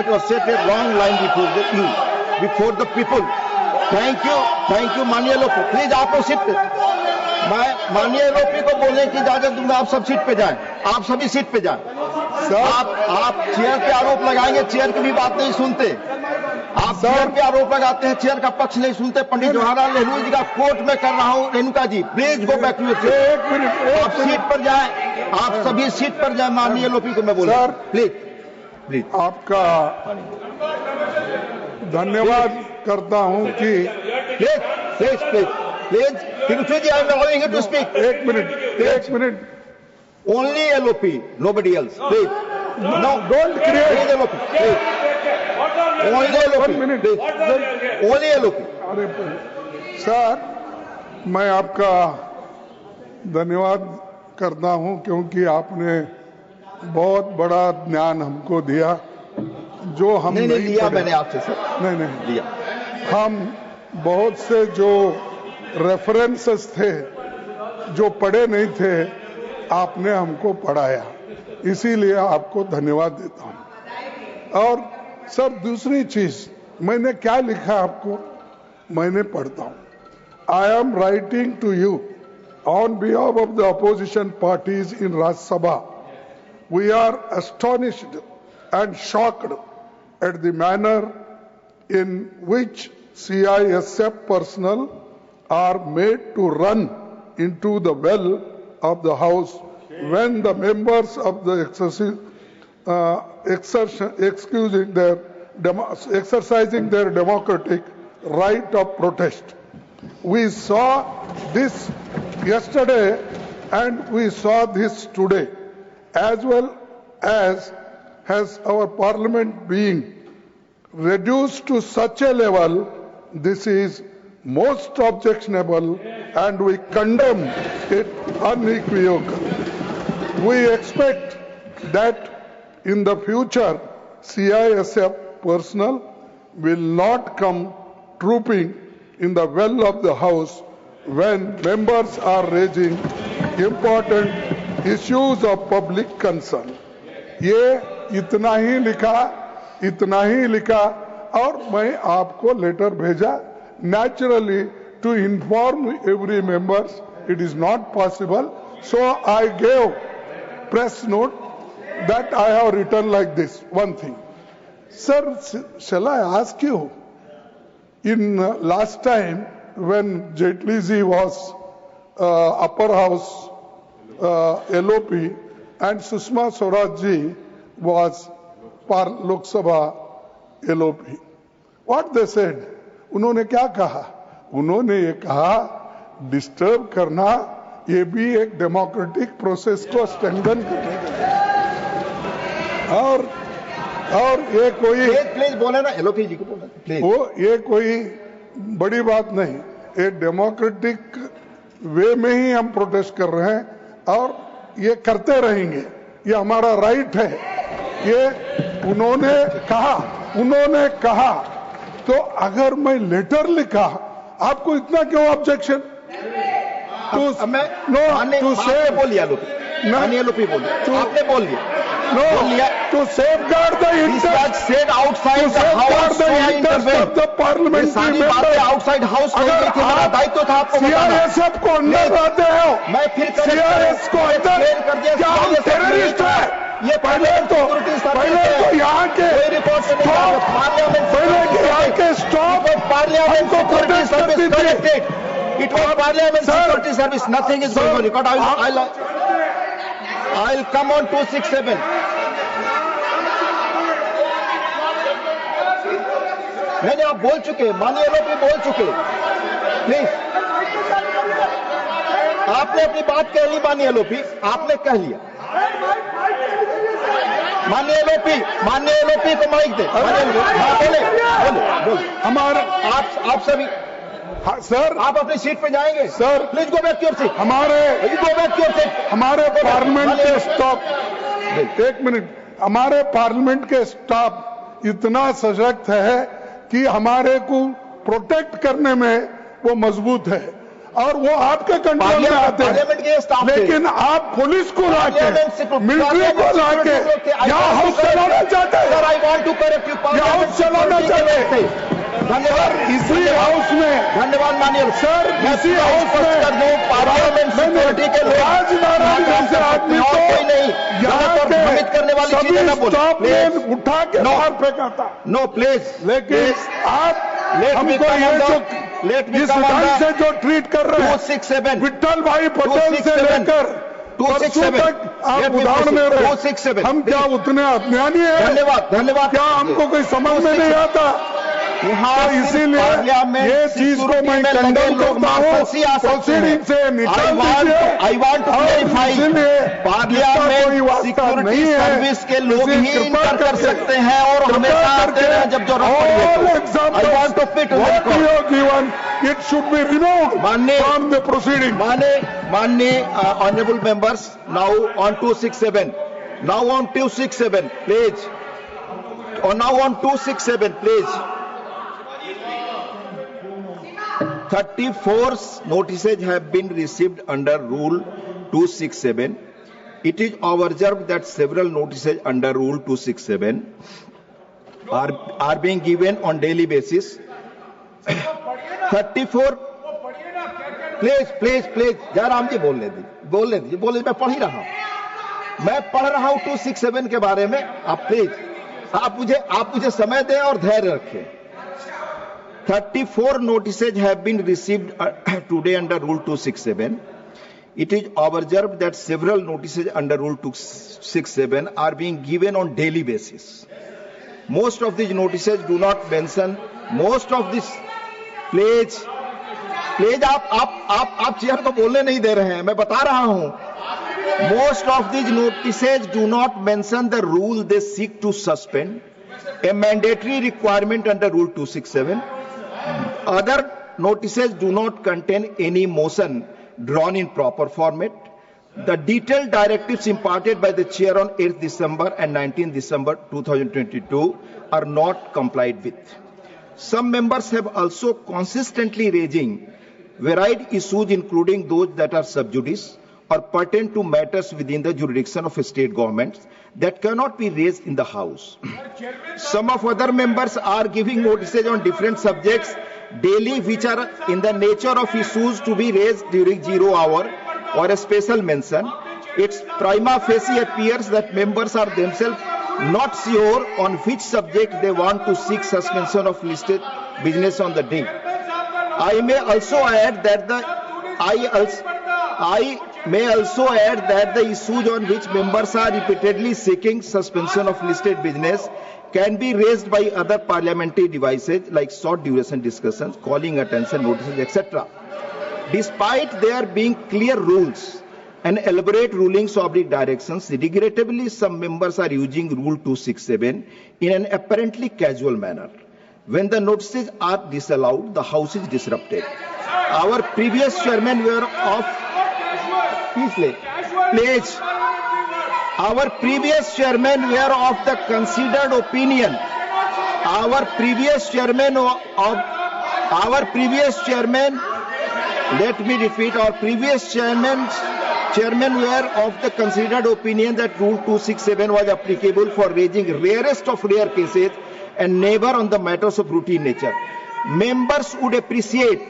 that was set a wrong line before the people. Thank you माननीय लोग। Please आप लोग सीट पे, मैं माननीय लोपी को बोलने की इजाजत दूंगा। आप सब सीट पे जाएं, आप सभी सीट पे जाएं। आप चेयर पे आरोप लगाएंगे, चेयर की भी बात नहीं सुनते। आप चेयर पे आरोप लगाते हैं, चेयर का पक्ष नहीं सुनते। पंडित जवाहरलाल नेहरू जी का कोर्ट में कर रहा हूं। Renuka ji please go back to your seat. आप सीट पर जाएं, आप सभी सीट पर जाएं। माननीय लोपी को मैं बोल रहा हूं, प्लीज। आपका धन्यवाद करता हूं कि please Tiruchi ji, I am allowing you to speak. एक minute Only LOP, nobody else. Please. No, don't create. Please LOP. Please. Only LOP. 1 minute. Please. Only LOP. अरे सर, मैं आपका धन्यवाद करता हूं क्योंकि आपने बहुत बड़ा ज्ञान हमको दिया जो हम नहीं लिया मैंने आपसे सर। नहीं लिया। हम बहुत से जो रेफरेंसेस थे जो पढ़े नहीं थे आपने हमको पढ़ाया, इसीलिए आपको धन्यवाद देता हूं। और सर दूसरी चीज मैंने क्या लिखा आपको, मैंने पढ़ता हूं। I am writing to you on behalf of the opposition parties in Rajya Sabha. We are astonished and shocked at the manner in which CISF personnel are made to run into the well of the House when the members of the exercising their democratic right of protest. We saw this yesterday and we saw this today, as well as has our parliament being reduced to such a level. This is most objectionable and we condemn it unequivocally. We expect that in the future CISF personnel will not come trooping in the well of the House when members are raising important issues of public concern. ये इतना ही लिखा और मैं आपको letter भेजा। Naturally, to inform every members, it is not possible. So I gave press note that I have written like this. One thing, sir, shall I ask you? In last time when Jaitley ji was upper house LOP and Sushma Swaraj ji was Lok Sabha LOP. What they said? उन्होंने क्या कहा? उन्होंने ये कहा disturb करना ये भी एक डेमोक्रेटिक प्रोसेस को स्ट्रेंथन करने का और ये कोई प्लीज बोले ना, LOP जी को बोले प्लीज। वो ये कोई बड़ी बात नहीं, ये डेमोक्रेटिक वे में ही हम प्रोटेस्ट कर रहे हैं और ये करते रहेंगे, ये हमारा राइट है। ये उन्होंने कहा तो अगर मैं लेटर लिखा, आपको इतना क्यों ऑब्जेक्शन? टू सेव बोलिए LOP बोलिए, आपने बोल दिया। To safeguard the interest outside the house of the parliamentary members. outside house अगर आप दायित्व था आपको CISF को अंदर लाते हो, मैं फिर CIS को अंदर क्या हम टेररिस्ट है? ये पहले तो यहाँ के स्टॉप हमको प्रोटेस्ट करती थी। It was Parliament Security Service. Nothing is going on record. I'll come on 267. नहीं आप बोल चुके, माननीय लोग भी बोल चुके। प्लीज, आपने अपनी बात कह ली माननीय लोपी, आपने कह लिया। माननीय लोपी को माइक दे। बोले हमारे आप सभी सर, आप अपनी सीट पे जाएंगे sir. Please go back your seat. हमारे पार्लियामेंट के स्टाफ, एक मिनट, हमारे पार्लियामेंट के स्टाफ इतना सशक्त है कि हमारे को प्रोटेक्ट करने में वो मजबूत है और वो आपके कंट्रोल में आते हैं, पार्लियामेंट के स्टाफ थे। लेकिन आप पुलिस को पार्लियामेंट से लाके, मिलिट्री को लाके यहाँ हाउस चलाना चाहते सर, हैं। I want to correct you. यहाँ हाउस चलाना चाहते हैं। धन्यवाद। इसी हाउस में, धन्यवाद माननीय सर, इसी हाउस में पार्लियामेंट सिक्योरिटी के लोग राजनारायण जैसे आदमी और को कोई नहीं यहाँ के भ्रमित करने वाली चीजें सभी ना स्टॉप बोले। लेन उठा के बाहर फेंका था। नो प्लीज, लेकिन आप Let me हमको come ये on जो the- let me जिस come on ढंग the- से जो ट्रीट कर रहे हैं 267 विट्ठल भाई पटेल से 267 लेकर परसों 267 तक आप Let me उदाहरण proceed. दे रहे हैं। 267 हम क्या उतने अज्ञानी हैं? धन्यवाद, धन्यवाद। क्या हमको कोई समझ में नहीं आता? यहाँ तो इसीलिए ये चीज को मैं कंडम करता हूँ, प्रोसीडिंग से निकाल दीजिए। आई वांट टू क्लैरिफाई, इसीलिए पार्लियामेंट सिक्योरिटी सर्विस के लोग ही इंटर कर सकते हैं और हमेशा आते हैं जब जरूरत पड़ी है। I want to fit given it should be removed from the proceeding. माननीय honourable members, now on 267, now on 267 please, और now on 267 please. 34 notices have been received under Rule 267. It is observed that several notices under Rule 267 are being given on daily basis. 34 please Jairam ji बोलने दीजिए, मैं पढ़ ही रहा हूं, मैं पढ़ रहा हूं 267 के बारे में। आप प्लीज आप मुझे समय दें और धैर्य रखें। 34 notices have been received today under Rule 267. It is observed that several notices under Rule 267 are being given on daily basis. Most of these notices do not mention, most of this, please आप chair को बोलने नहीं दे रहे हैं, मैं बता रहा हूं। Most of these notices do not mention the rule they seek to suspend, a mandatory requirement under Rule 267. Other notices do not contain any motion drawn in proper format. The detailed directives imparted by the chair on 8th December and 19th December 2022 are not complied with. Some members have also consistently raising varied issues, including those that are sub judice or pertain to matters within the jurisdiction of state governments that cannot be raised in the House. Some of other members are giving notices on different subjects daily, which are in the nature of issues to be raised during 0 hour or a special mention. It's prima facie appears that members are themselves not sure on which subject they want to seek suspension of listed business on the day. I may also add that the issues on which members are repeatedly seeking suspension of listed business can be raised by other parliamentary devices like short duration discussions, calling attention notices, etc. Despite there being clear rules and elaborate rulings or directions, regrettably some members are using Rule 267 in an apparently casual manner. When the notices are disallowed, the House is disrupted. Our previous chairmen were of Our previous chairmen were of the considered opinion. Let me repeat. Our previous chairmen were of the considered opinion that Rule 267 was applicable for raising rarest of rare cases and never on the matters of routine nature. Members would appreciate